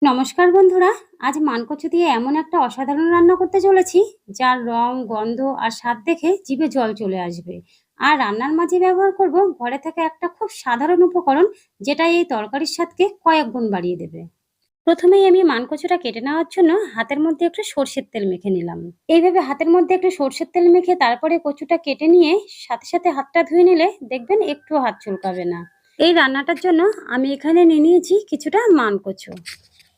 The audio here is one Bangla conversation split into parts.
নমস্কার বন্ধুরা। আজ মানকচু দিয়ে এমন একটা অসাধারণ রান্না করতে চলেছি, যার রং, গন্ধ আর স্বাদ দেখে জিভে জল চলে আসবে। আর রান্নার মাঝে ব্যবহার করব ঘরে থাকা একটা খুব সাধারণ উপকরণ, যেটা এই তরকারির স্বাদকে কয়েক গুণ বাড়িয়ে দেবে। প্রথমেই আমি মানকচুটা কেটে নেওয়ার জন্য হাতের মধ্যে একটু সর্ষের তেল মেখে নিলাম। এইভাবে হাতের মধ্যে একটু সর্ষের তেল মেখে তারপরে কচুটা কেটে নিয়ে সাথে সাথে হাতটা ধুয়ে নিলে দেখবেন একটুও হাত চুলকাবে না। এই রান্নাটার জন্য আমি এখানে নিয়ে নিয়েছি কিছুটা মানকচু।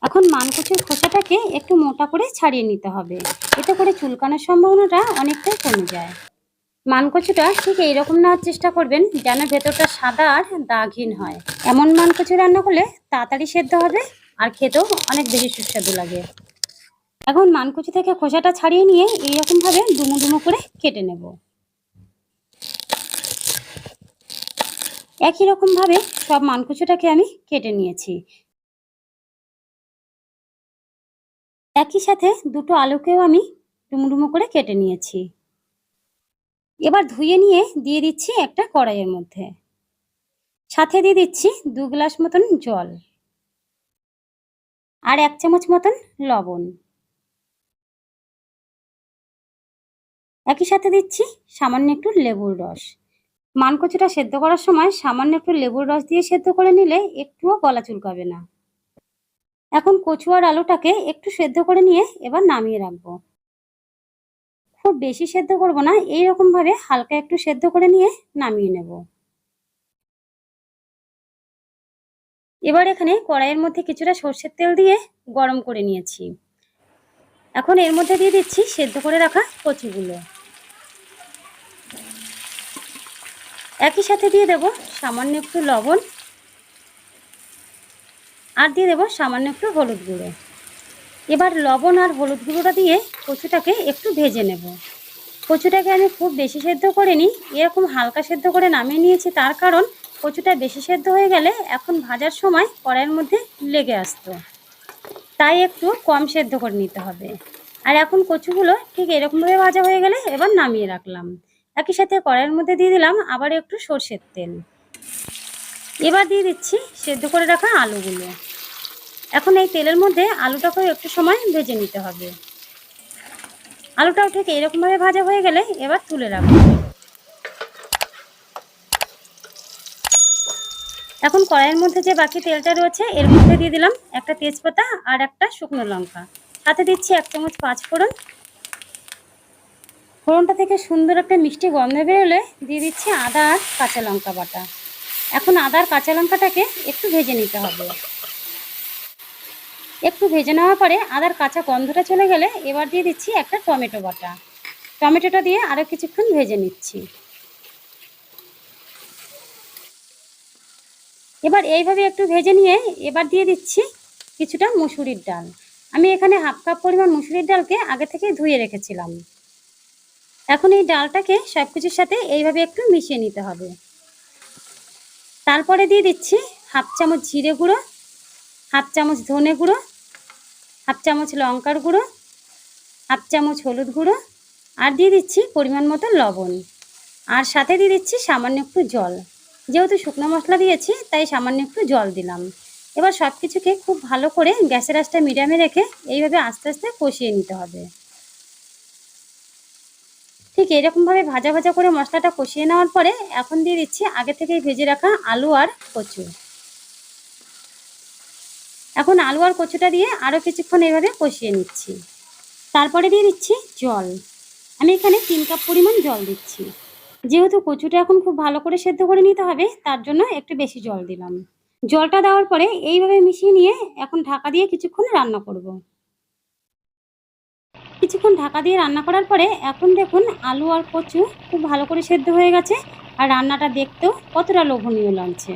এখন মানকচুর খোসাটাকে একটু মোটা করে ছাড়িয়ে নিতে হবে। এতে করে চুলকানোর সম্ভাবনাটা অনেকটাই কমে যায়। মানকচুটা ঠিক এইরকম নেওয়ার চেষ্টা করবেন যেন ভেতরটা সাদা আর দাগহীন হয়। এমন মানকচু রান্না করলে তাড়াতাড়ি সেদ্ধ হবে আর খেতেও অনেক বেশি সুস্বাদু লাগে। এখন মানকচু থেকে খোসাটা ছাড়িয়ে নিয়ে এইরকম ভাবে ডুমো ডুমো করে কেটে নেব। একই রকম ভাবে সব মানকচুটাকে আমি কেটে নিয়েছি। একই সাথে দুটো আলুকেও আমি ডুমো ডুমো করে কেটে নিয়েছি। এবার ধুয়ে নিয়ে দিয়ে দিচ্ছি একটা কড়াইয়ের মধ্যে। সাথে দিয়ে দিচ্ছি ২ গ্লাস মতন জল আর ১ চামচ মতন লবণ। একই সাথে দিচ্ছি সামান্য একটু লেবুর রস। মানকচুটা সেদ্ধ করার সময় সামান্য একটু লেবুর রস দিয়ে সেদ্ধ করে নিলে একটুও গলা চুলকাবে না। এখন কচু আর আলুটাকে একটু সেদ্ধ করে নিয়ে এবার নামিয়ে রাখবো। খুব বেশি সেদ্ধ করব না, এইরকম ভাবে হালকা একটু সেদ্ধ করে নিয়ে নামিয়ে নেব। এবার এখানে কড়াইয়ের মধ্যে কিছুটা সর্ষের তেল দিয়ে গরম করে নিয়েছি। এখন এর মধ্যে দিয়ে দিচ্ছি সেদ্ধ করে রাখা কচুগুলো। একই সাথে দিয়ে দেব সামান্য একটু লবণ আর দিয়ে দেব সামান্য একটু হলুদ গুঁড়ো। এবার লবণ আর হলুদ গুঁড়োটা দিয়ে কচুটাকে একটু ভেজে নেব। কচুটাকে আমি খুব বেশি সেদ্ধ করিনি, এরকম হালকা সেদ্ধ করে নামিয়ে নিয়েছি, তার কারণ কচুটা বেশি সেদ্ধ হয়ে গেলে এখন ভাজার সময় কড়াইয়ের মধ্যে লেগে আসতো, তাই একটু কম সেদ্ধ করে নিতে হবে। আর এখন কচুগুলো ঠিক এরকমভাবে ভাজা হয়ে গেলে এবার নামিয়ে রাখলাম। একই সাথে কড়াইয়ের মধ্যে দিয়ে দিলাম আবার একটু সর্ষের তেল। এবার দিয়ে দিচ্ছি সেদ্ধ করে রাখা আলুগুলো। এখন এই তেলের মধ্যে আলুটাকেও একটু সময় ভেজে নিতে হবে। আলুটাও ঠিক এরকমভাবে ভাজা হয়ে গেলে এবার তুলে রাখবো। এখন কড়াইয়ের মধ্যে যে বাকি তেলটা রয়েছে এর মধ্যে দিয়ে দিলাম একটা তেজপাতা আর একটা শুকনো লঙ্কা। সাথে দিচ্ছি ১ চামচ পাঁচফোড়ন। ফোড়নটা থেকে সুন্দর একটা মিষ্টি গন্ধ বেরোলে দিয়ে দিচ্ছি আদা আর কাঁচা লঙ্কা বাটা। এখন আদা আর কাঁচা লঙ্কাটাকে একটু ভেজে নিতে হবে। একটু ভেজে নেওয়ার পরে আদার কাঁচা গন্ধটা চলে গেলে এবার দিয়ে দিচ্ছি একটা টমেটো বাটা। টমেটোটা দিয়ে আরও কিছুক্ষণ ভেজে নিচ্ছি। এবার এইভাবে একটু ভেজে নিয়ে এবার দিয়ে দিচ্ছি কিছুটা মুসুরির ডাল। আমি এখানে হাফ কাপ পরিমাণ মুসুরির ডালকে আগে থেকে ধুয়ে রেখেছিলাম। এখন এই ডালটাকে সব কিছুর সাথে এইভাবে একটু মিশিয়ে নিতে হবে। তারপরে দিয়ে দিচ্ছি হাফ চামচ জিরে গুঁড়ো, হাফ চামচ ধনে গুঁড়ো, হাফ চামচ লঙ্কার গুঁড়ো, হাফ চামচ হলুদ গুঁড়ো আর দিয়ে দিচ্ছি পরিমাণ মতো লবণ। আর সাথে দিয়ে দিচ্ছি সামান্য একটু জল। যেহেতু শুকনো মশলা দিয়েছি তাই সামান্য একটু জল দিলাম। এবার সব কিছুকে খুব ভালো করে গ্যাসের আঁচটা মিডিয়ামে রেখে এইভাবে আস্তে আস্তে কষিয়ে নিতে হবে। ঠিক এরকমভাবে ভাজা ভাজা করে মশলাটা কষিয়ে নেওয়ার পরে এখন দিয়ে দিচ্ছি আগে থেকেই ভেজে রাখা আলু আর কচু। এখন আলু আর কচুটা দিয়ে আরও কিছুক্ষণ এইভাবে কষিয়ে নিচ্ছি। তারপরে দিয়ে দিচ্ছি জল। আমি এখানে ৩ কাপ পরিমাণ জল দিচ্ছি। যেহেতু কচুটা এখন খুব ভালো করে সেদ্ধ করে নিতে হবে, তার জন্য একটু বেশি জল দিলাম। জলটা দেওয়ার পরে এইভাবে মিশিয়ে নিয়ে এখন ঢাকা দিয়ে কিছুক্ষণ রান্না করব। কিছুক্ষণ ঢাকা দিয়ে রান্না করার পরে এখন দেখুন আলু আর কচু খুব ভালো করে সেদ্ধ হয়ে গেছে আর রান্নাটা দেখতেও কতটা লোভনীয় লাগছে।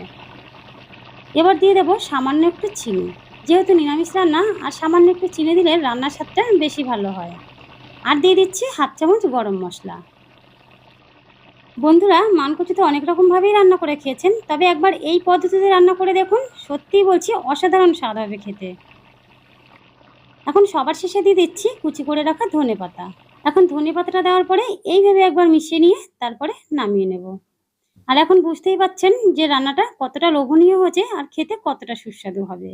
এবার দিয়ে দেবো সামান্য একটু চিনি। যেহেতু নিরামিষ রান্না আর সামান্য একটু চিনি দিলে রান্নার স্বাদটা বেশি ভালো হয়। আর দিয়ে দিচ্ছি হাফ চামচ গরম মশলা। বন্ধুরা, মানকচু তো অনেক রকমভাবেই রান্না করে খেয়েছেন, তবে একবার এই পদ্ধতিতে রান্না করে দেখুন, সত্যিই বলছি অসাধারণ স্বাদ হবে খেতে। এখন সবার শেষে দিয়ে দিচ্ছি কুচি করে রাখা ধনেপাতা। এখন ধনেপাতাটা দেওয়ার পরে এইভাবে একবার মিশিয়ে নিয়ে তারপরে নামিয়ে নেব। আর এখন বুঝতেই পারছেন যে রান্নাটা কতটা লোভনীয় হয়েছে আর খেতে কতটা সুস্বাদু হবে।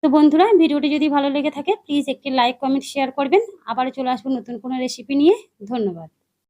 তো বন্ধুরা, ভিডিওটি যদি ভালো লেগে থাকে প্লিজ একটি লাইক, কমেন্ট, শেয়ার করবেন। আবারও চলে আসবো নতুন কোনো রেসিপি নিয়ে। ধন্যবাদ।